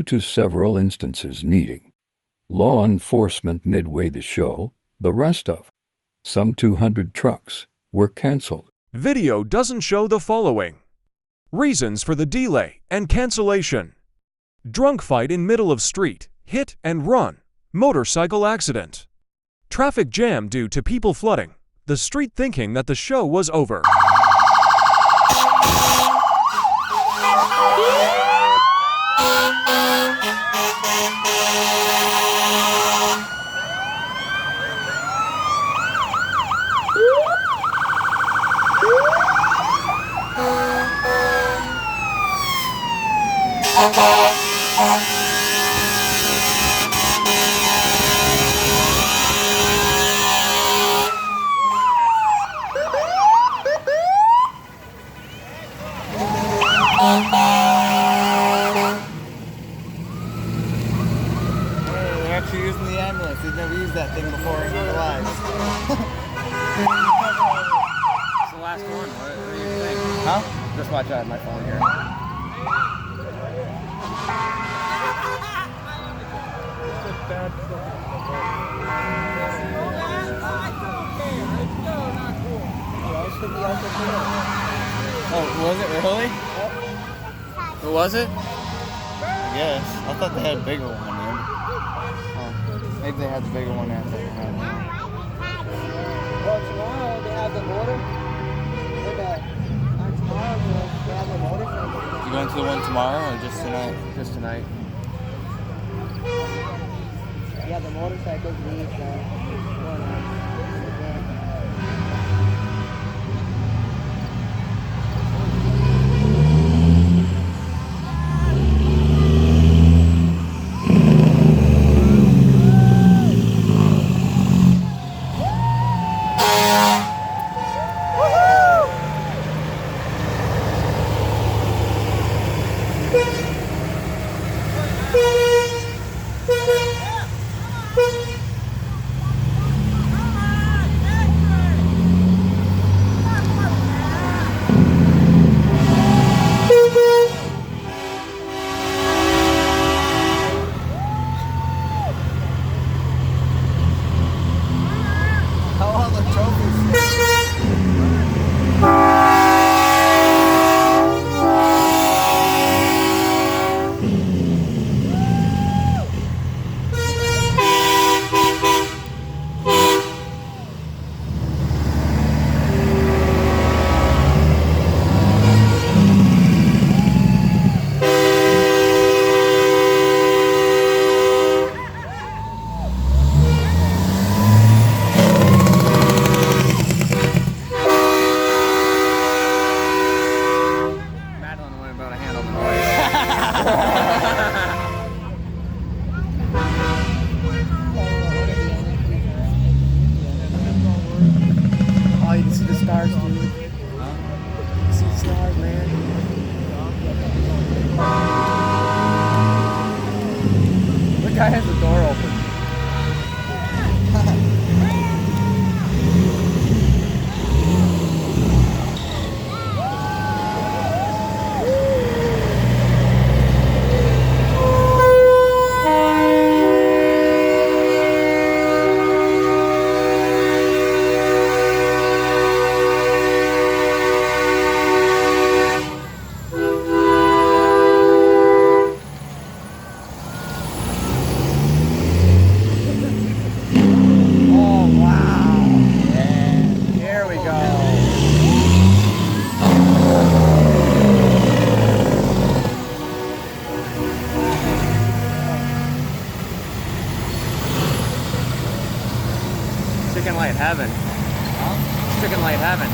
to several instances needing law enforcement midway the show. The rest of some 200 trucks were canceled. Video doesn't show the following. Reasons for the delay and cancellation. Drunk fight in middle of street, hit and run, motorcycle accident. Traffic jam due to people flooding the street thinking that the show was over. They're actually using the ambulance. They've never used that thing before in their lives. It's the last one. What do you think? Huh? Just watch out my phone here. Oh, was it really? Who was it? I guess. I thought they had a bigger one in. Oh, maybe they had the bigger one after. I don't know. Well, tomorrow they have the motor. Tomorrow they have the motor. You going to the one tomorrow or just tonight? Just tonight. Yeah, the motorcycles leave. Oh, you can see the stars, dude. You can see the stars, man. The guy has the door open. Chicken light heaven. Huh? Chicken light heaven.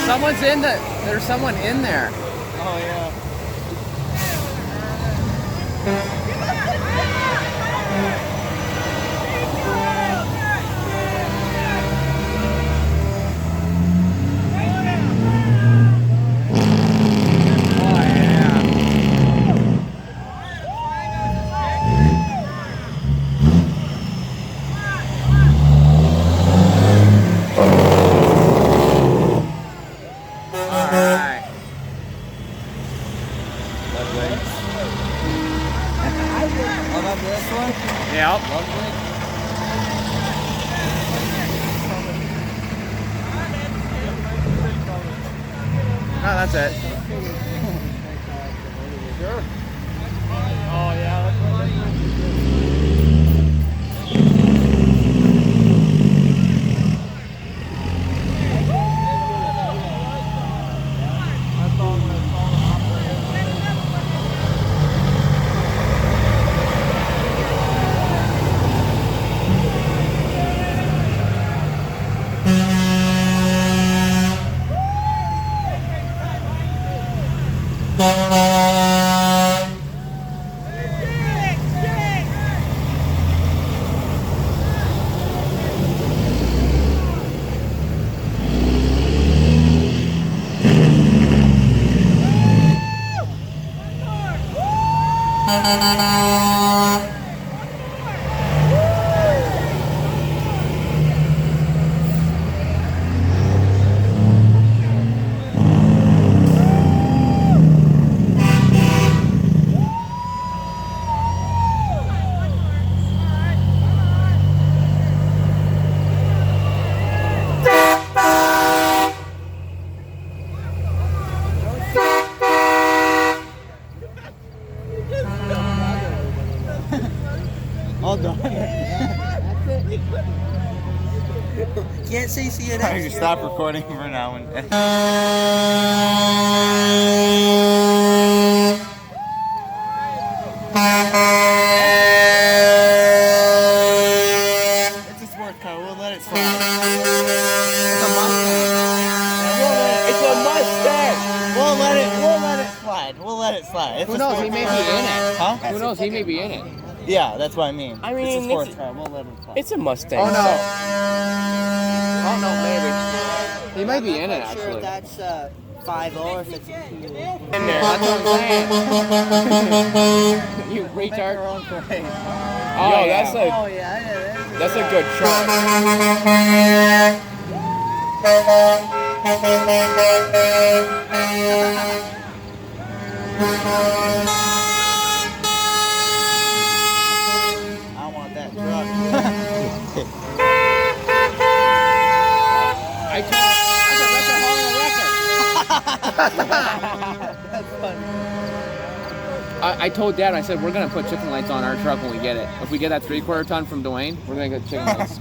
Someone's in the. There's someone in there. Oh yeah. Oh, that's this one? Yep. Lovely. No, that's it. Sure. Oh yeah, that's what all done. Can't say see it. I can stop recording for now and it's a sports car, we'll let it slide. It's a Mustang. It's a Mustang. We'll let it slide. We'll let it slide. It's Who a knows? sports He may car. be in it. Huh? Who knows? He may be in it. Yeah, that's what I mean. I mean, it's a sports it's- car, we'll let it slide. It's a Mustang. Oh no. so- Oh no, maybe. He might be in it I'm not sure actually. if that's 5.0 or if it's a 2. In there. That's what I'm saying. You retard. Our own parade. Oh, Yo, yeah. that's a Oh yeah, that's a good truck. I want that truck. I told. That's a record. That's funny. I told Dad. I said we're gonna put chicken lights on our truck when we get it. If we get that 3/4 ton from Dwayne, we're gonna get chicken lights.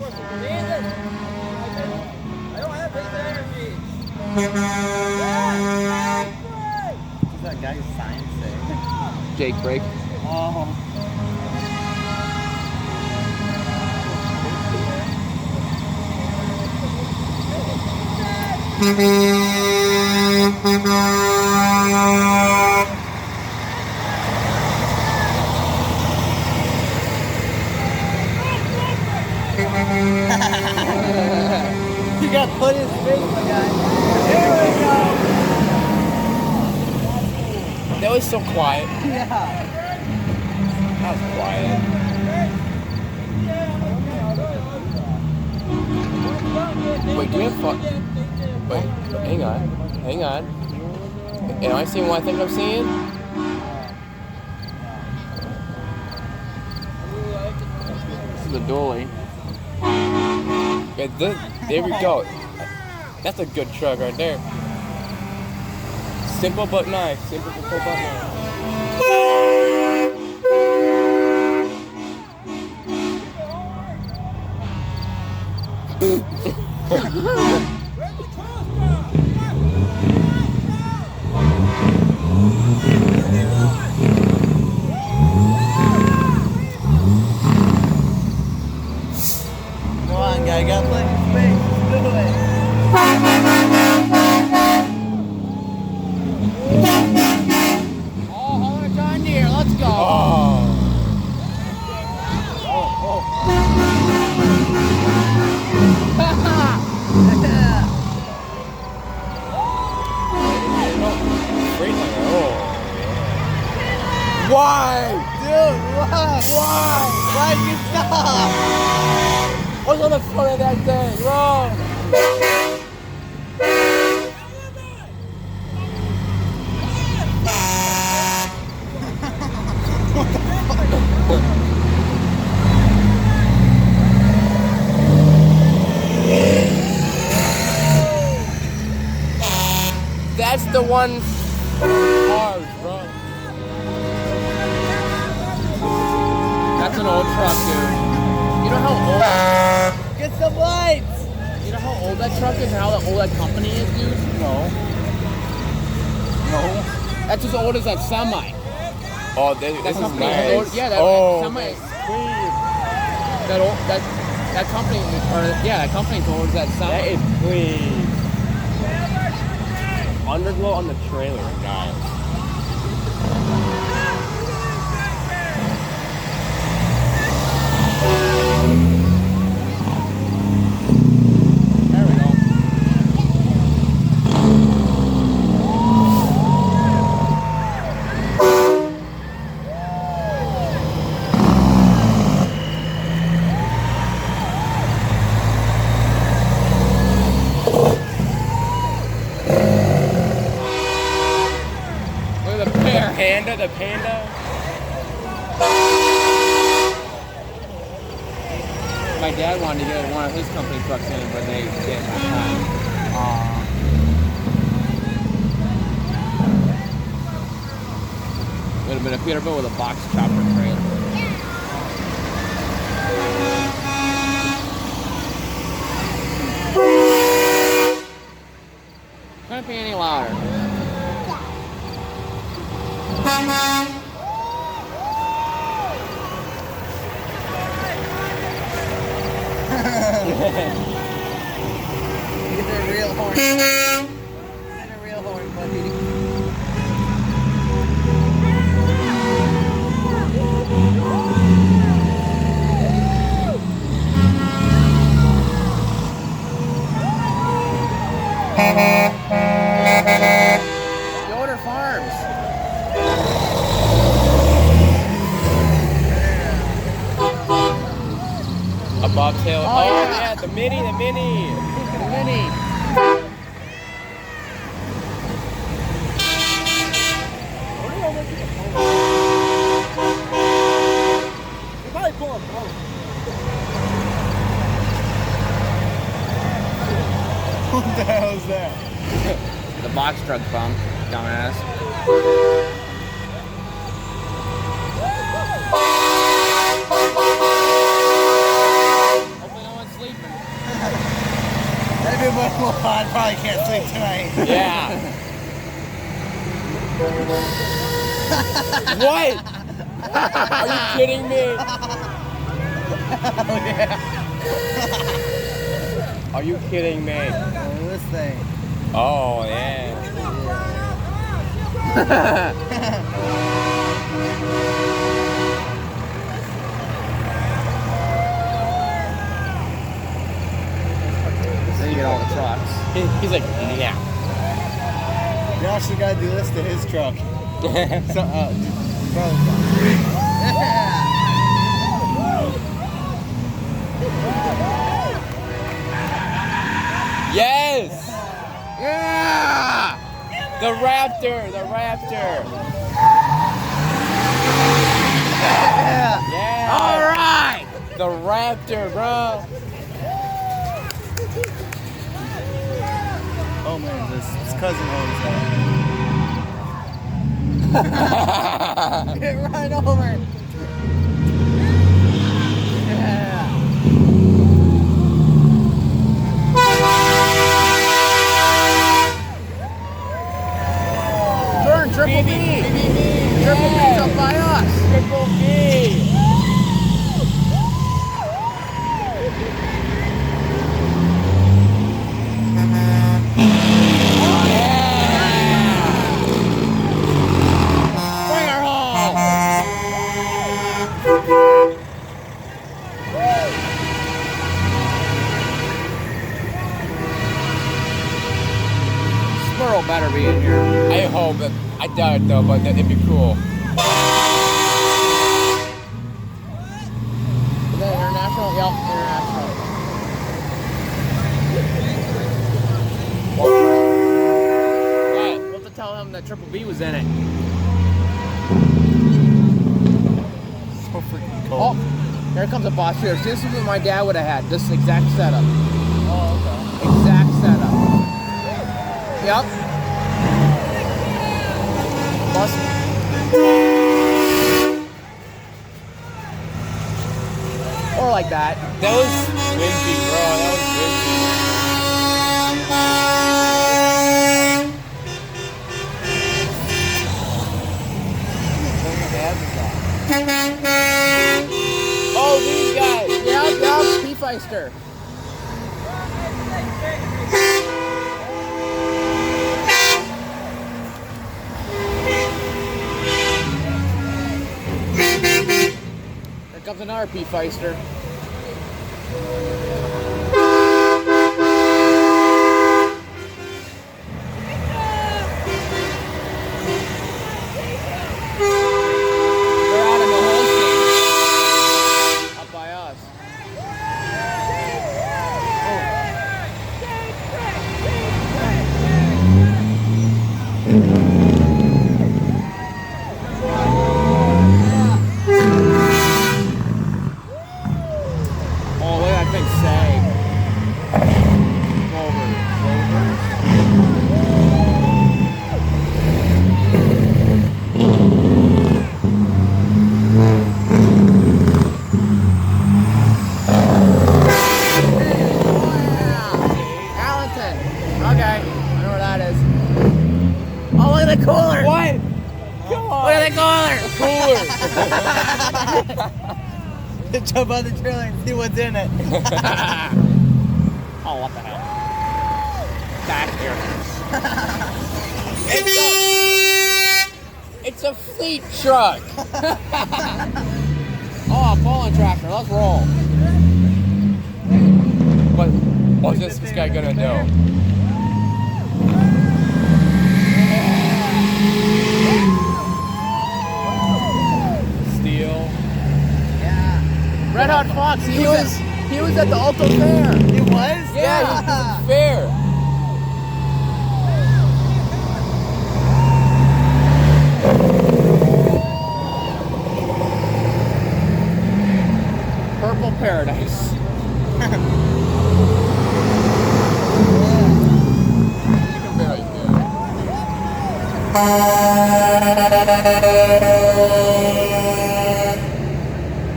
What's that guy's sign say? Jake break. Oh. You got to put his face, my guy. There we go. That was so quiet. Yeah. That was quiet. Wait, do we have fun? Wait, hang on. Am I seeing what I think I'm seeing? This is a dolly. There we go. That's a good truck right there. Simple but nice. Simple but nice. Why? Dude, why? Why'd you stop? What's on the front of that thing, bro? That's the one cars, bro. That's an old truck, dude. You know how old? Get some lights. You know how old that truck is and how old that company is, dude? No. That's as old as that semi. Oh, this That is company nice. is old. Yeah, that semi. That company, that company's old as that semi. That is clean. Underglow on the trailer, guys. There we go. Look at the pair. The panda. My dad wanted to get one of his company trucks in, but they didn't have time. Would have been a Peterbilt with a box chopper trailer. Couldn't be any louder. Get a real horn. Get a real horn, buddy. Yoder Farms. A bobtail. Oh, Oh, yeah. yeah, the mini. The Mini. What the hell is that? The box truck bump, dumbass. Hopefully no one's sleeping. That'd be much more fun. I probably can't sleep tonight. Yeah. What? Are you kidding me? Oh, yeah. Are you kidding me? Oh, this thing. Oh, yeah. Then you get all the trucks. He's like, yeah. Josh, you gotta do this to his truck. So, brother's got Yes! Yeah! The Raptor! Yeah! Alright! The Raptor, bro! Oh man, his cousin owns that. Get right over. Yeah. Turn, Triple B! Triple B's up by us! Triple B! Bring her home! Squirrel better be in here. I hope it. I doubt it though, but it'd be cool. Here comes a boss here. This is what my dad would have had. This exact setup. Oh, okay. Exact setup. Yep. Boss. Or like that. That was wimpy, bro. That was wimpy. Oh, these guys. Yep. P-Feister. Here comes another P-Feister. They're out in the Holstein. Up by us. Oh, look at that thing sag. Allenton. Okay, I know where that is. Oh, look at the cooler. What? Come on. Look at the cooler. Cooler. Jump on the trailer and see what's in it. Oh, what the hell? Back here. It's a fleet truck. Oh, a fallen tractor. Let's roll. What's this guy gonna do? Steel. Red Hot Fox. He was at the Alto Fair. He was? Yeah, he's fair. Purple Paradise. You can barely do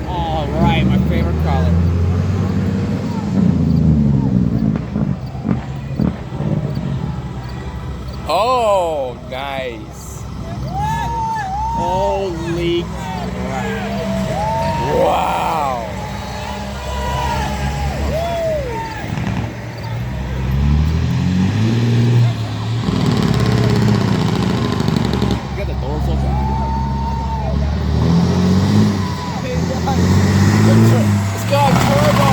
All right, my favorite color. Oh, nice. Holy crap. Wow. You got the doors open. It's got turbo.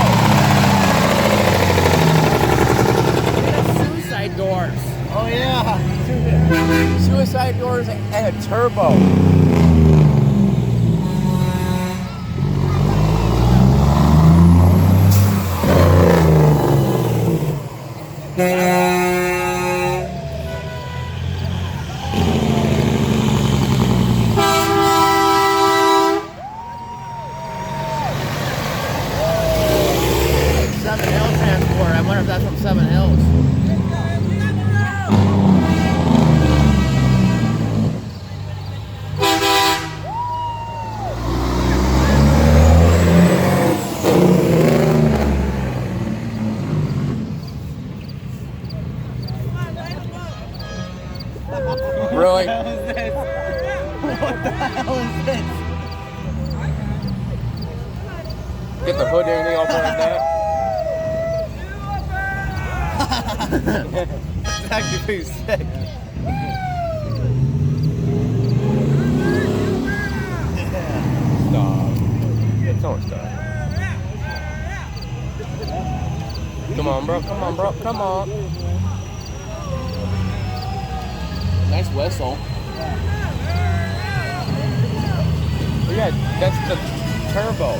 Suicide doors. Oh, yeah. Suicide doors and a turbo. Seven Hills transport. I wonder if that's from Seven Hills. Really? What the hell is this? Get the hood and everything off like that. It's actually pretty sick. Stop. Don't stop. Come on, bro. Come on, bro. Come on. Nice whistle. Yeah, that's the turbo.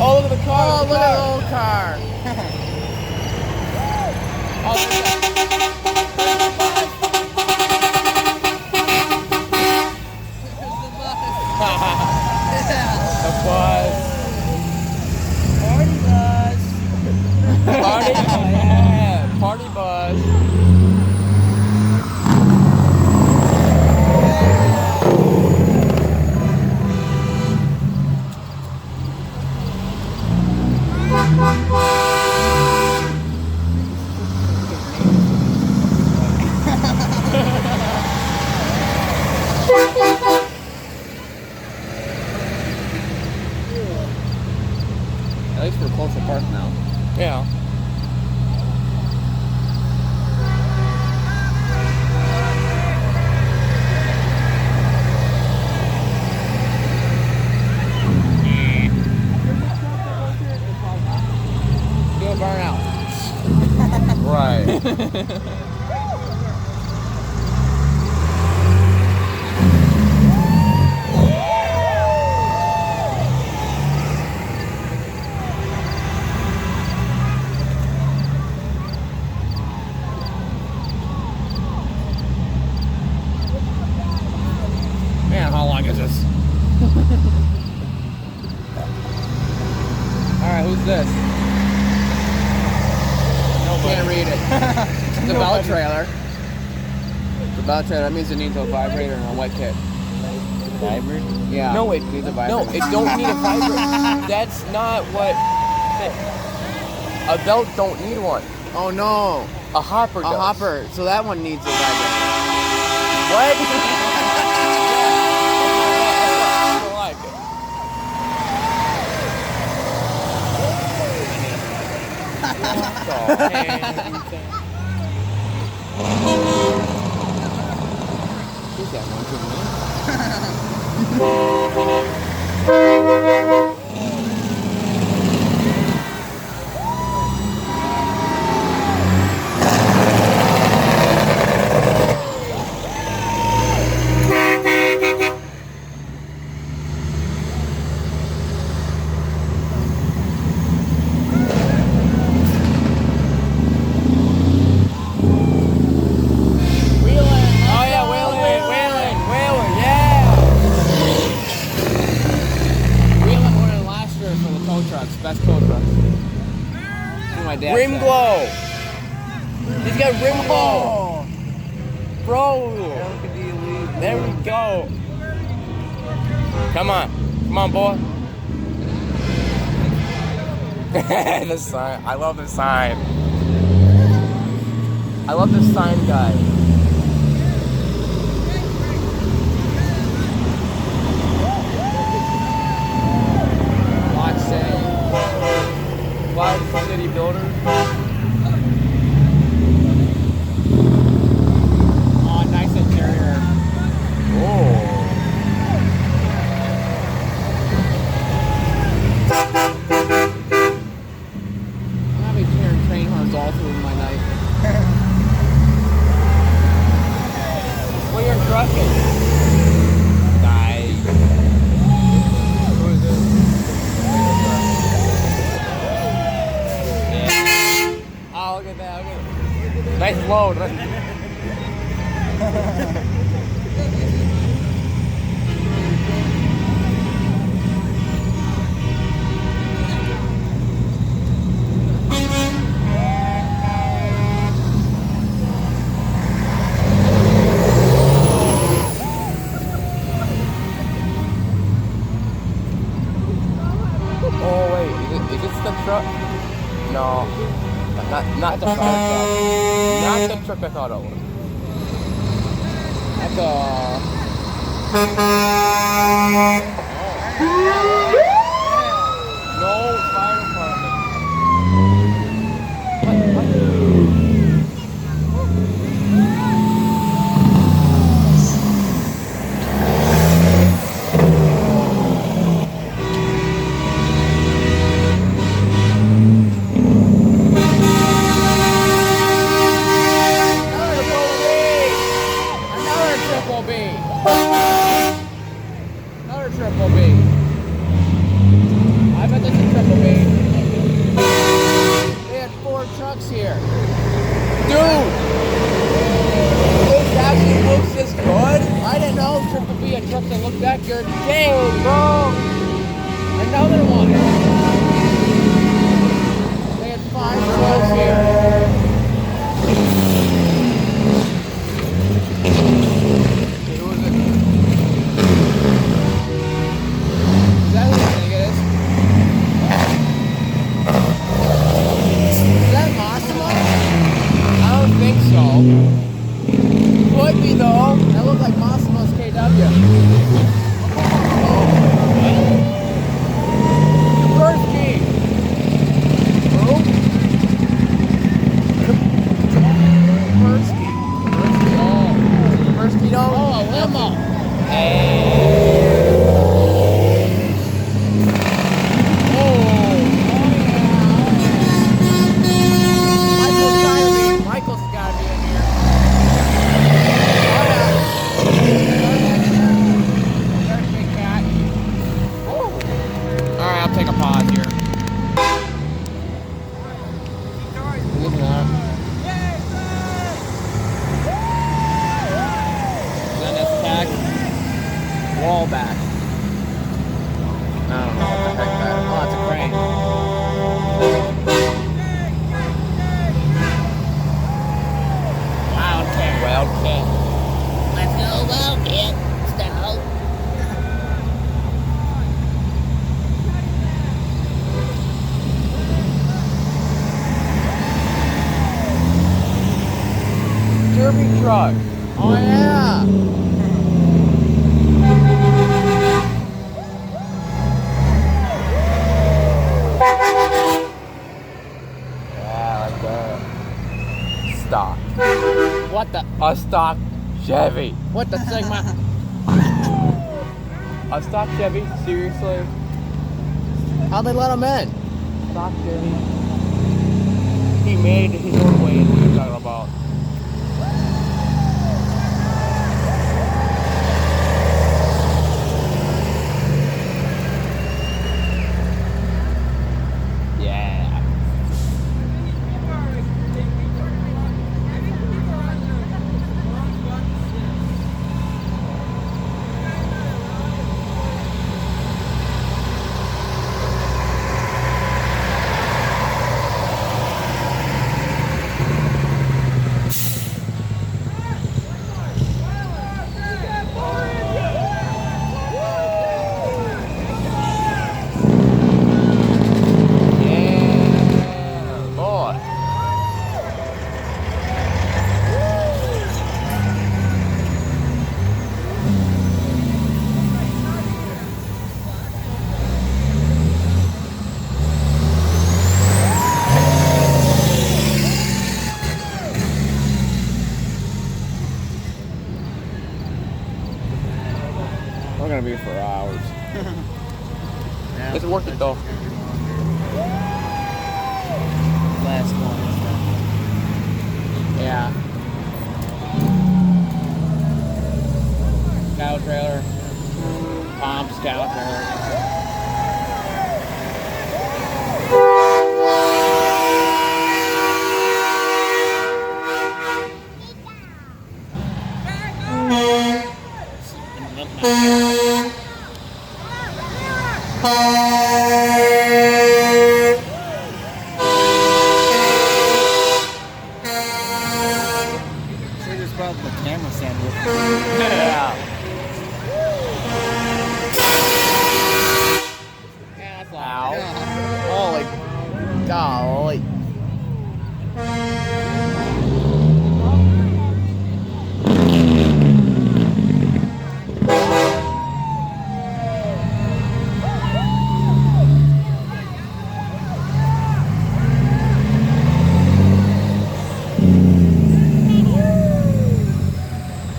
Oh, look at the car. Oh, look at the old car. The bus. Party bus. Party, yeah, party bus. At least we're close to park now. Yeah. You'll burn out. Right. Man, how long is this? Alright, who's this? Can't read it. It's a bell trailer. It's a bell trailer. That means it needs a vibrator and a wet kit. Vibrant? Yeah. No, it needs a No, vibrator. it don't need a vibrator. That's not what. A belt don't need one. Oh no. A hopper A does. hopper. So that one needs a vibrator. What? I like it. Who's that one to me? Oh yeah, whaling, yeah. Wheeling one of the last year for the tow trucks, best tow trucks. That's what my dad Rim said. glow. He's got rim glow. Bro. There we go. Come on, boy. The sign. I love the sign. I love the sign guy. Watch saying, Cloud City Builders. oh, nice interior. Oh. I'm having hearing train horns all through my night. What are you trucking? Nice. Who is this? Oh, look at that. Nice load. Oh wait, is this the truck? No, not the fire truck. Not the truck I thought it was. That's a... No fire department. Another triple B. truck. Oh yeah. Yeah, like that. Stock. What the? A stock Chevy. What the Sigma? A stock Chevy? Seriously? How'd they let him in? Stock Chevy. He made it his own way. What are you talking about? Yeah. Yeah, boy. We're gonna be here for hours. Yeah. It's worth it though. Last one. Yeah. Cow trailer. Pomp's cow trailer. Should just brought the camera stand with me. Yeah. Yeah, that's Ow. Holy golly.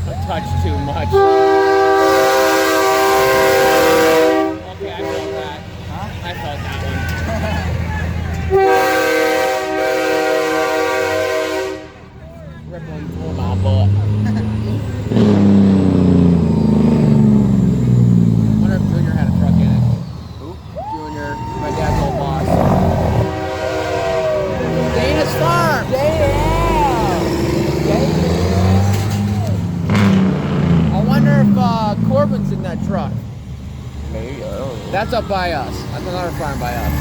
A touch too much. Okay, I felt that. Huh? I felt that one. Rippling through my butt. Wonder if Junior had a truck in it. Who? Junior, my dad's old boss. Dana's Farm! I wonder if Corbin's in that truck. Maybe, I don't know. That's up by us. That's another farm by us.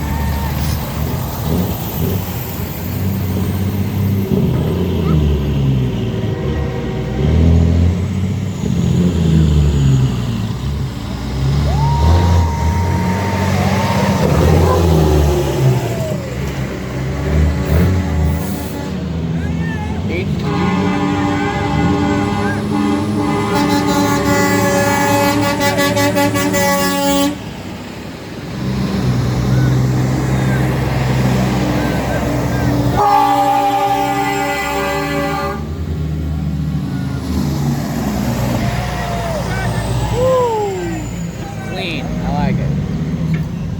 Clean. I like it.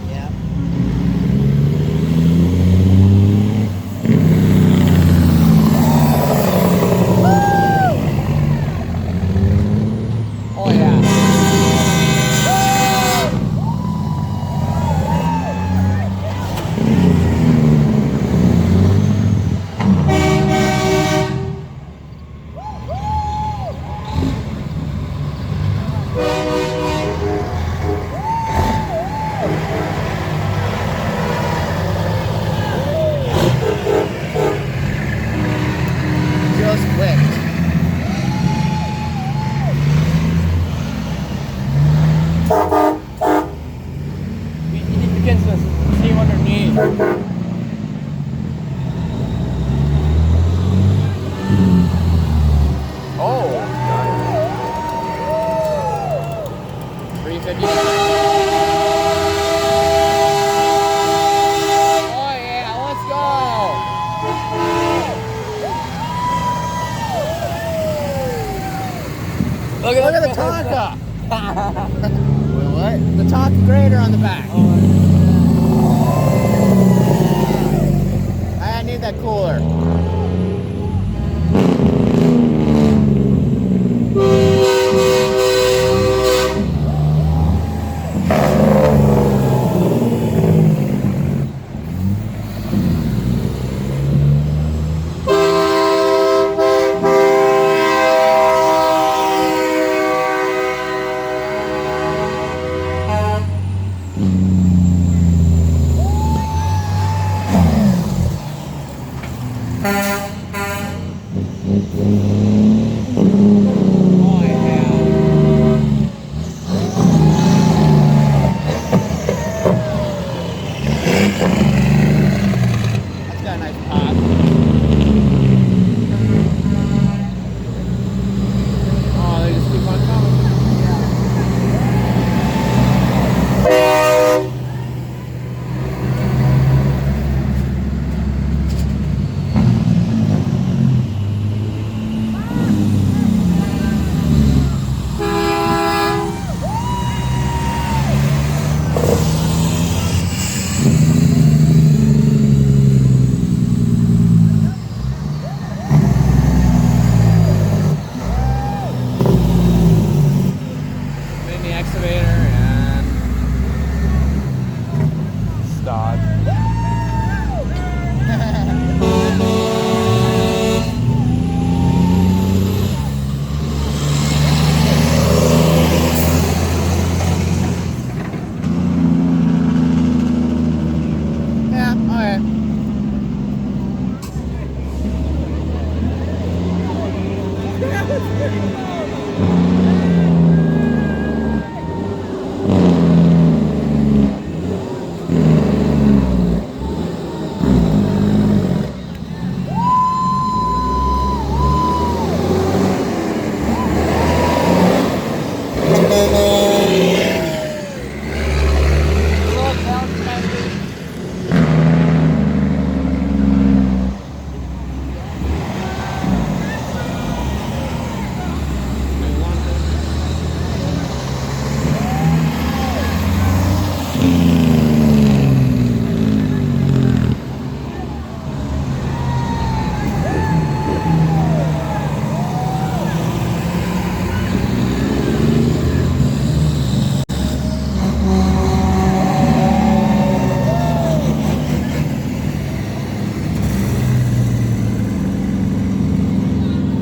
Yeah. Oh yeah. Just whipped. He begins to see him underneath. off the grader on the back. I need that cooler.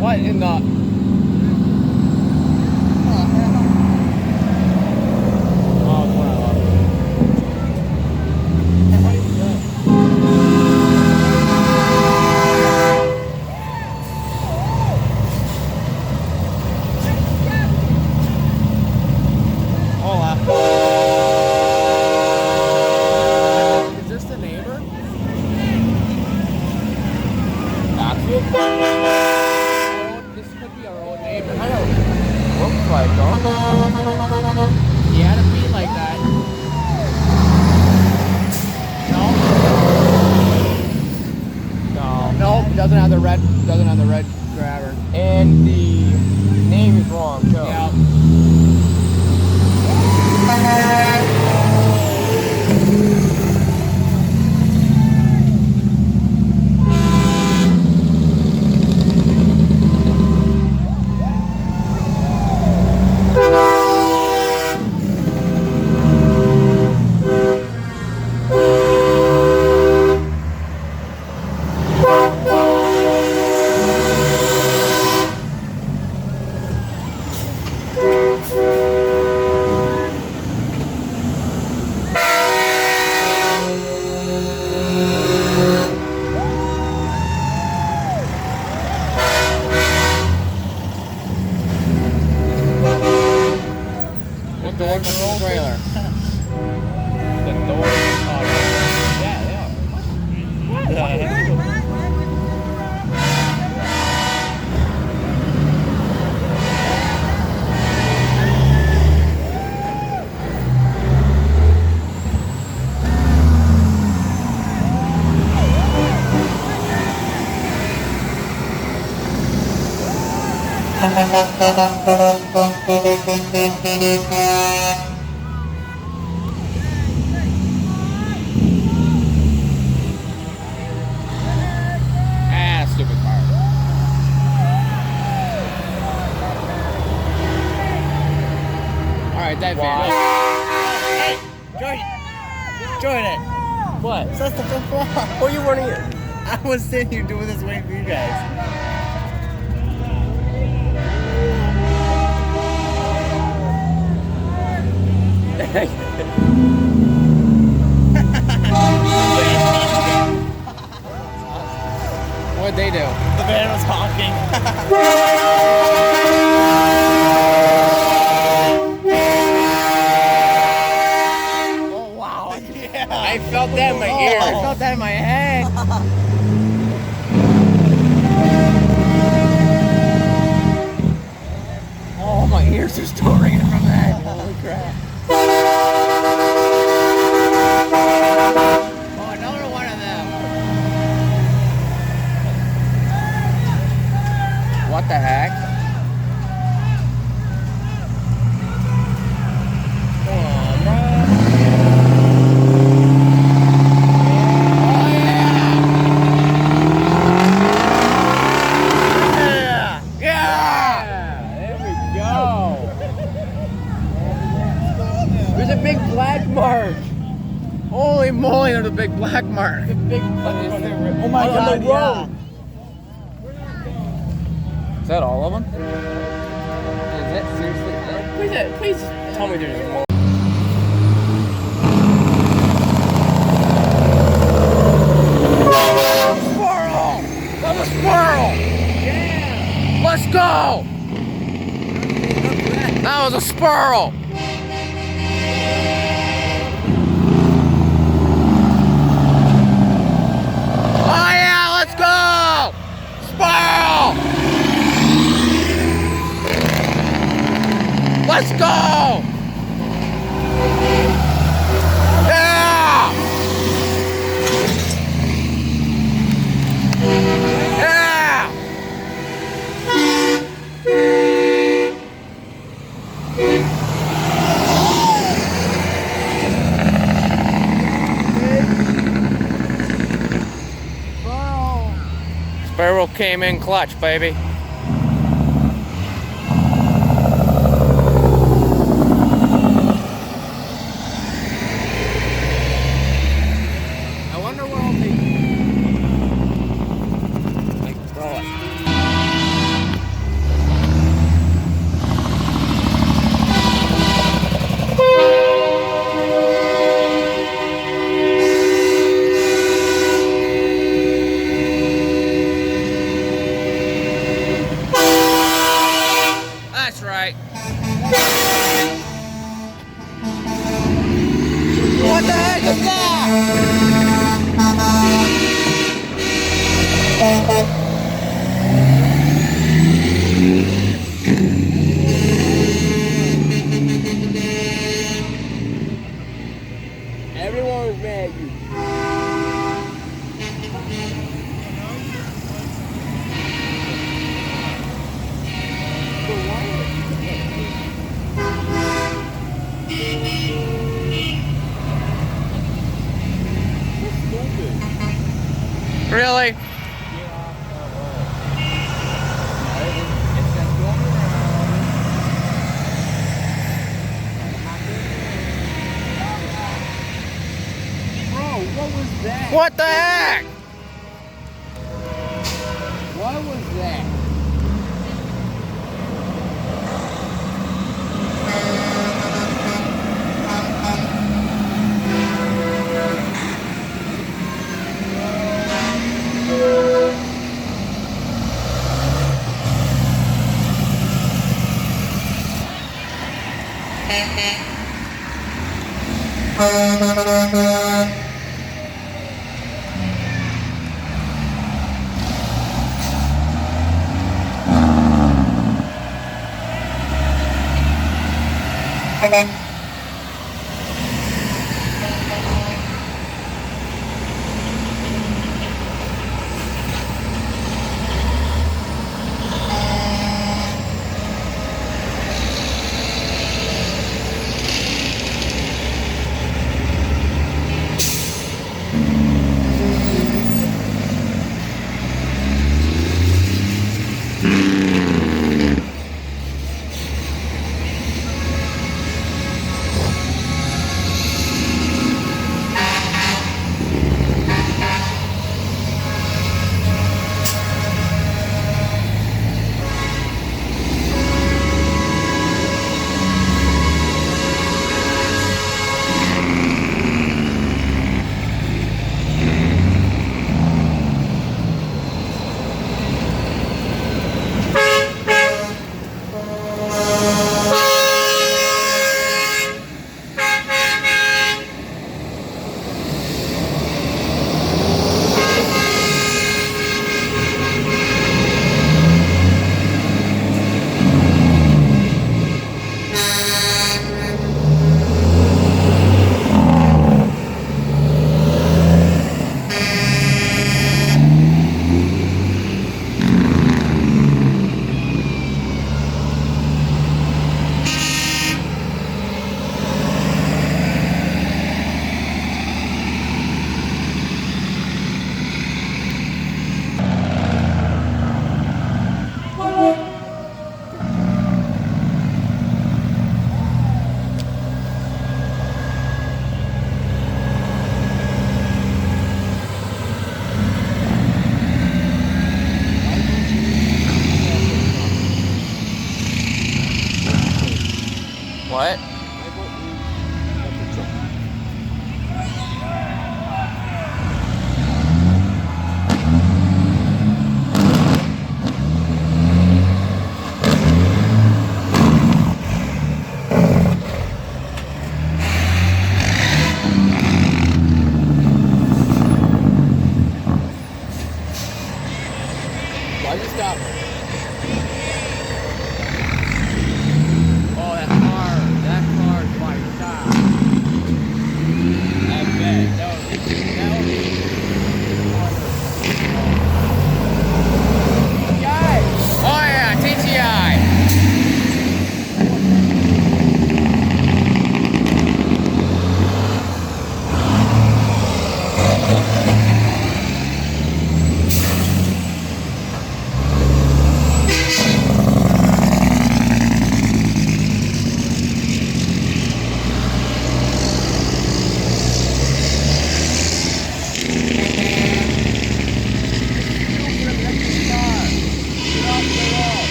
What in the... Is this the neighbor? This could be our old neighbor. I know. Looks like, huh? He had a beat like that. No. No. No, doesn't have the red grabber. And the name is wrong, too. Yeah. What the heck is the trailer? The door. Yeah, they are. right, that Why? Hey, Jordan. What? That's the football. Oh, you weren't here. I was sitting here doing this waiting for you guys. What'd they do? The band was honking. Oh wow! Yeah. I felt that in my ear. I felt that in my head. Oh, my ears are still ringing from that. Holy crap. Oh, another one of them. What the heck? There we go. There's a big black mark. Holy moly, there's a big black mark. The big Oh my on God! the Yeah. road. Is that all of them? Is that seriously it? Please tell me there's more. Squirrel! That's a squirrel! Yeah! Let's go! That was a squirrel! Oh yeah, let's go! Squirrel! Let's go! Yeah! Yeah! Sparrow came in clutch, baby. I wonder where I'll be. Like, throw it. That's right. What the heck is that? Everyone was mad at you. Really? What was that? What the heck? What was that?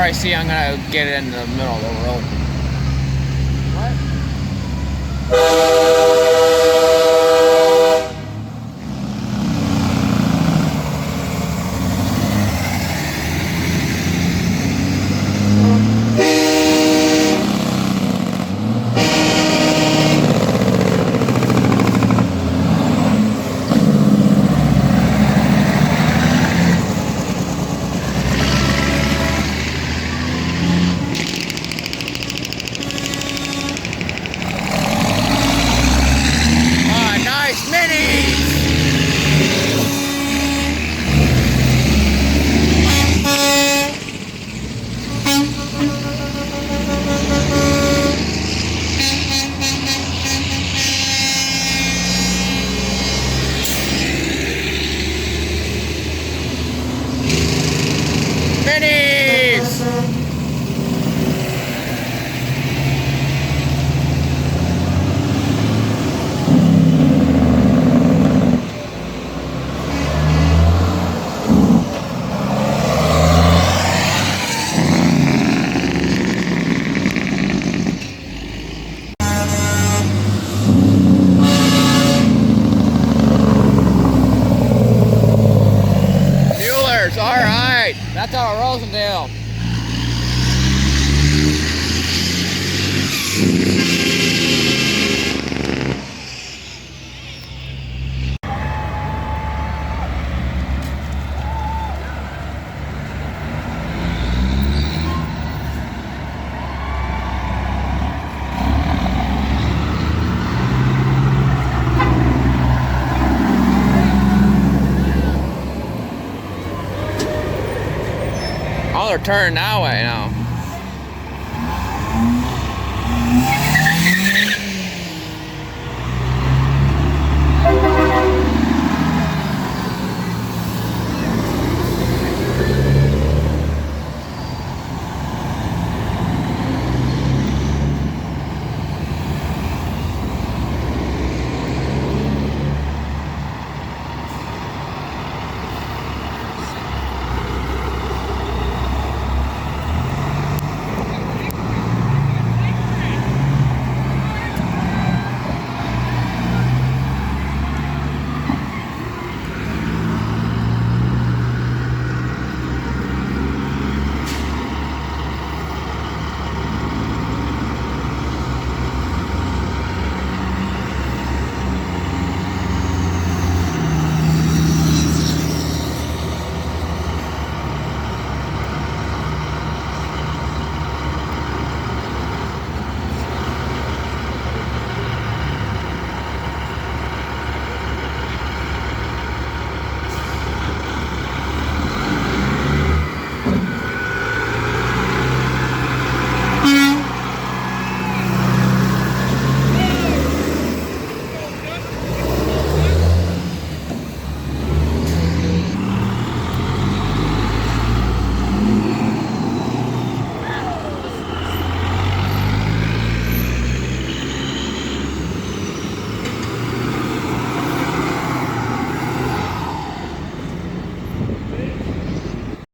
I see, I'm gonna get it in the middle of the road. Alright, that's our Rosendale. Oh, they're turning that way now.